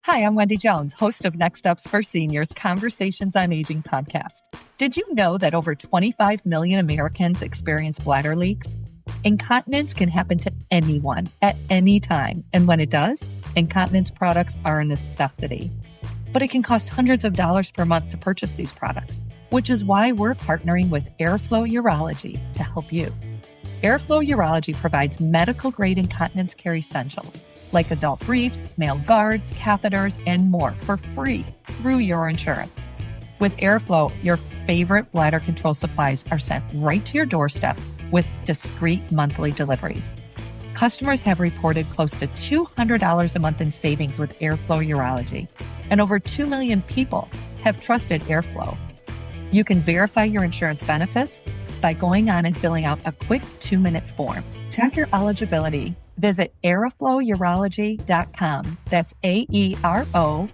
Hi, I'm Wendy Jones, host of Next Steps for Seniors Conversations on Aging podcast. Did you know that over 25 million Americans experience bladder leaks? Incontinence can happen to anyone at any time, and when it does, incontinence products are a necessity. But it can cost hundreds of dollars per month to purchase these products, which is why we're partnering with Airflow Urology to help you. Airflow Urology provides medical-grade incontinence care essentials like adult briefs, male guards, catheters, and more for free through your insurance. With Airflow, your favorite bladder control supplies are sent right to your doorstep with discreet monthly deliveries. Customers have reported close to $200 a month in savings with Airflow Urology, and over 2 million people have trusted Airflow. You can verify your insurance benefits by going on and filling out a quick 2-minute form. Check your eligibility. Visit airflowurology.com. That's AEROFLOW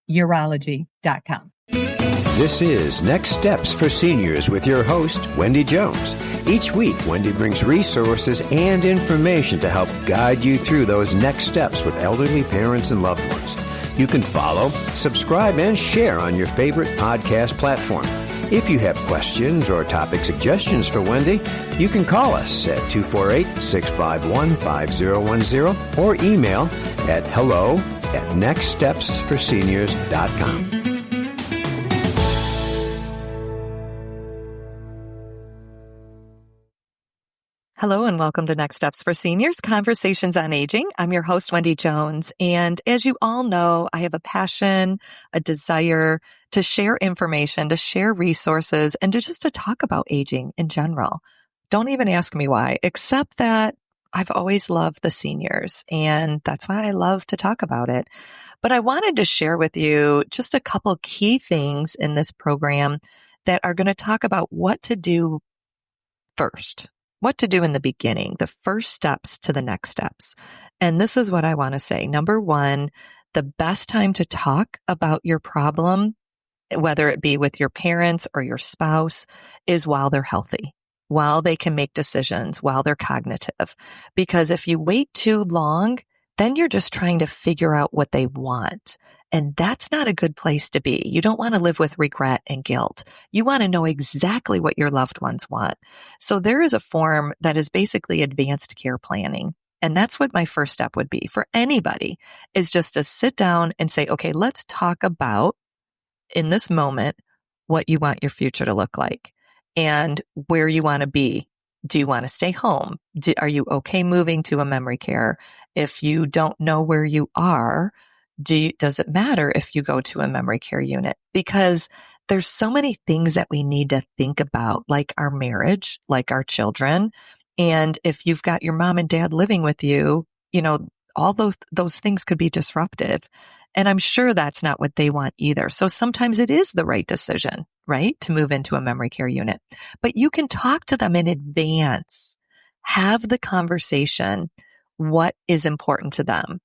urology.com. This is Next Steps for Seniors with your host, Wendy Jones. Each week, Wendy brings resources and information to help guide you through those next steps with elderly parents and loved ones. You can follow, subscribe, and share on your favorite podcast platform. If you have questions or topic suggestions for Wendy, you can call us at 248-651-5010 or email at hello@nextstepsforseniors.com. Hello and welcome to Next Steps for Seniors, Conversations on Aging. I'm your host, Wendy Jones. And as you all know, I have a passion, a desire to share information, to share resources, and to talk about aging in general. Don't even ask me why, except that I've always loved the seniors, and that's why I love to talk about it. But I wanted to share with you just a couple key things in this program that are going to talk about what to do first. What to do in the beginning, the first steps to the next steps. And this is what I want to say. Number one, the best time to talk about your problem, whether it be with your parents or your spouse, is while they're healthy, while they can make decisions, while they're cognitive. Because if you wait too long, then you're just trying to figure out what they want. And that's not a good place to be. You don't want to live with regret and guilt. You want to know exactly what your loved ones want. So there is a form that is basically advanced care planning. And that's what my first step would be for anybody, is just to sit down and say, okay, let's talk about in this moment what you want your future to look like and where you want to be. Do you want to stay home? Are you okay moving to a memory care? If you don't know where you are, does it matter if you go to a memory care unit? Because there's so many things that we need to think about, like our marriage, like our children. And if you've got your mom and dad living with you, all those things could be disruptive. And I'm sure that's not what they want either. So sometimes it is the right decision, right, to move into a memory care unit. But you can talk to them in advance. Have the conversation. What is important to them?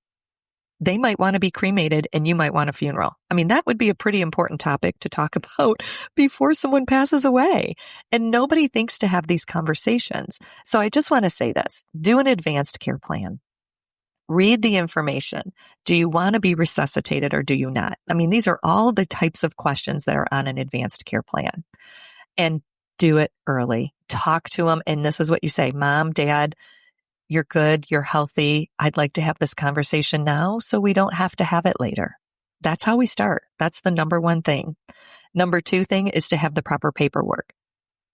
They might want to be cremated and you might want a funeral. I mean, that would be a pretty important topic to talk about before someone passes away. And nobody thinks to have these conversations. So I just want to say this. Do an advanced care plan. Read the information. Do you want to be resuscitated or do you not? I mean, these are all the types of questions that are on an advanced care plan. And do it early. Talk to them. And this is what you say, Mom, Dad, you're good, you're healthy. I'd like to have this conversation now so we don't have to have it later. That's how we start. That's the number one thing. Number two thing is to have the proper paperwork.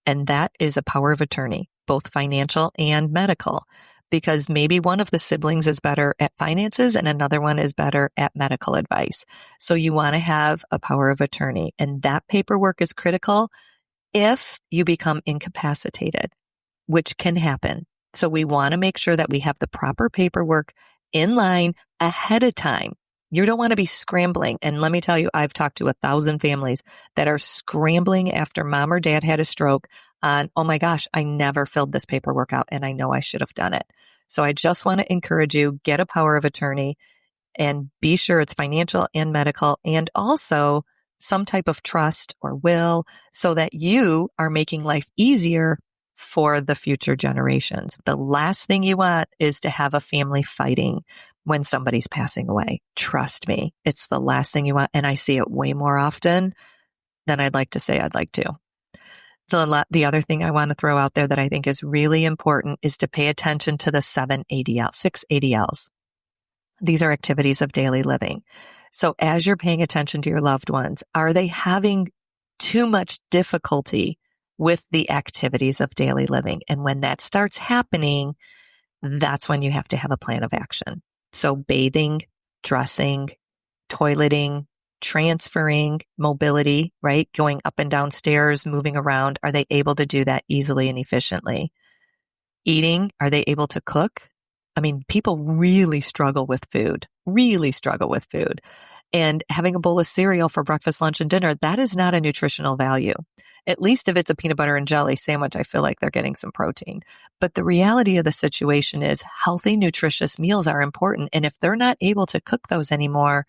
And that is a power of attorney, both financial and medical, because maybe one of the siblings is better at finances and another one is better at medical advice. So you want to have a power of attorney. And that paperwork is critical if you become incapacitated, which can happen. So we want to make sure that we have the proper paperwork in line ahead of time. You don't want to be scrambling. And let me tell you, I've talked to 1,000 families that are scrambling after mom or dad had a stroke on, oh my gosh, I never filled this paperwork out and I know I should have done it. So I just want to encourage you, get a power of attorney and be sure it's financial and medical and also some type of trust or will so that you are making life easier for the future generations. The last thing you want is to have a family fighting when somebody's passing away. Trust me, it's the last thing you want. And I see it way more often than I'd like to say I'd like to. The other thing I want to throw out there that I think is really important is to pay attention to the 6 ADLs. These are activities of daily living. So as you're paying attention to your loved ones, are they having too much difficulty with the activities of daily living? And when that starts happening, that's when you have to have a plan of action. So bathing, dressing, toileting, transferring, mobility, right? Going up and down stairs, moving around. Are they able to do that easily and efficiently? Eating, are they able to cook? I mean, people really struggle with food. And having a bowl of cereal for breakfast, lunch, and dinner, that is not a nutritional value. At least if it's a peanut butter and jelly sandwich, I feel like they're getting some protein. But the reality of the situation is healthy, nutritious meals are important. And if they're not able to cook those anymore,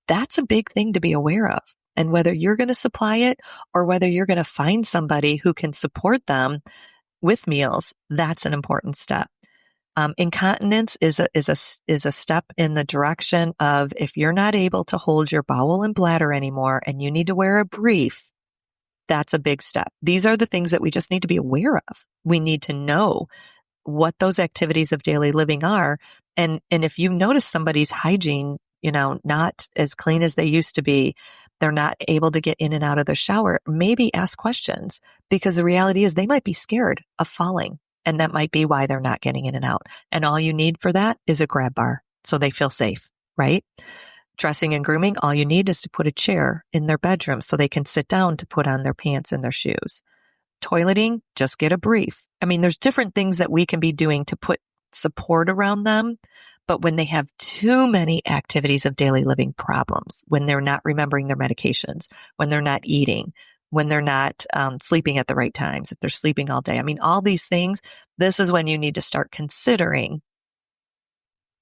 that's a big thing to be aware of. And whether you're going to supply it or whether you're going to find somebody who can support them with meals, that's an important step. Incontinence is a step in the direction of if you're not able to hold your bowel and bladder anymore and you need to wear a brief, that's a big step. These are the things that we just need to be aware of. We need to know what those activities of daily living are. And if you notice somebody's hygiene, not as clean as they used to be, they're not able to get in and out of the shower, maybe ask questions, because the reality is they might be scared of falling. And that might be why they're not getting in and out. And all you need for that is a grab bar so they feel safe, right? Dressing and grooming, all you need is to put a chair in their bedroom so they can sit down to put on their pants and their shoes. Toileting, just get a brief. I mean, there's different things that we can be doing to put support around them. But when they have too many activities of daily living problems, when they're not remembering their medications, when they're not eating, when they're not sleeping at the right times, if they're sleeping all day, I mean, all these things, this is when you need to start considering,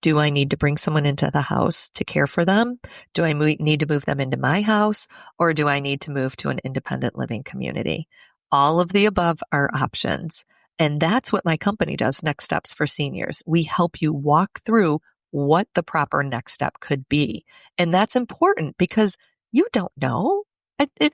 do I need to bring someone into the house to care for them? Do I need to move them into my house? Or do I need to move to an independent living community? All of the above are options. And that's what my company does, Next Steps for Seniors. We help you walk through what the proper next step could be. And that's important because you don't know.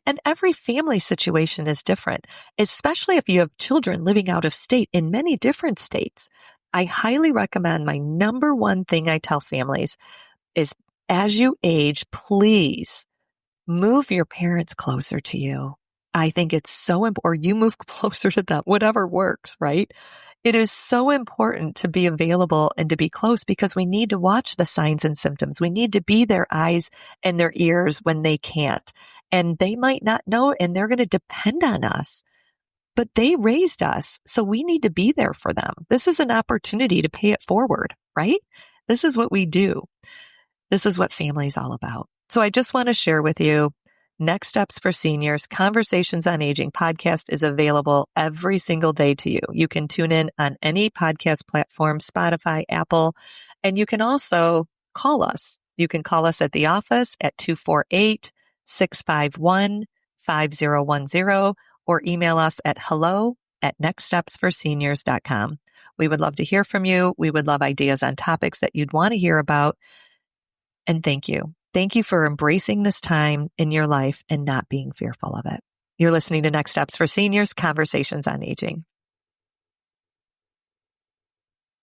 And every family situation is different, especially if you have children living out of state in many different states. I highly recommend, my number one thing I tell families is, as you age, please move your parents closer to you. I think it's so important, or you move closer to them, whatever works, right? It is so important to be available and to be close because we need to watch the signs and symptoms. We need to be their eyes and their ears when they can't. And they might not know, and they're going to depend on us. But they raised us, so we need to be there for them. This is an opportunity to pay it forward, right? This is what we do. This is what family is all about. So I just want to share with you, Next Steps for Seniors, Conversations on Aging podcast is available every single day to you. You can tune in on any podcast platform, Spotify, Apple, and you can also call us. You can call us at the office at 248-651-5010 or email us at hello@nextstepsforseniors.com. We would love to hear from you. We would love ideas on topics that you'd want to hear about. And thank you. Thank you for embracing this time in your life and not being fearful of it. You're listening to Next Steps for Seniors, Conversations on Aging.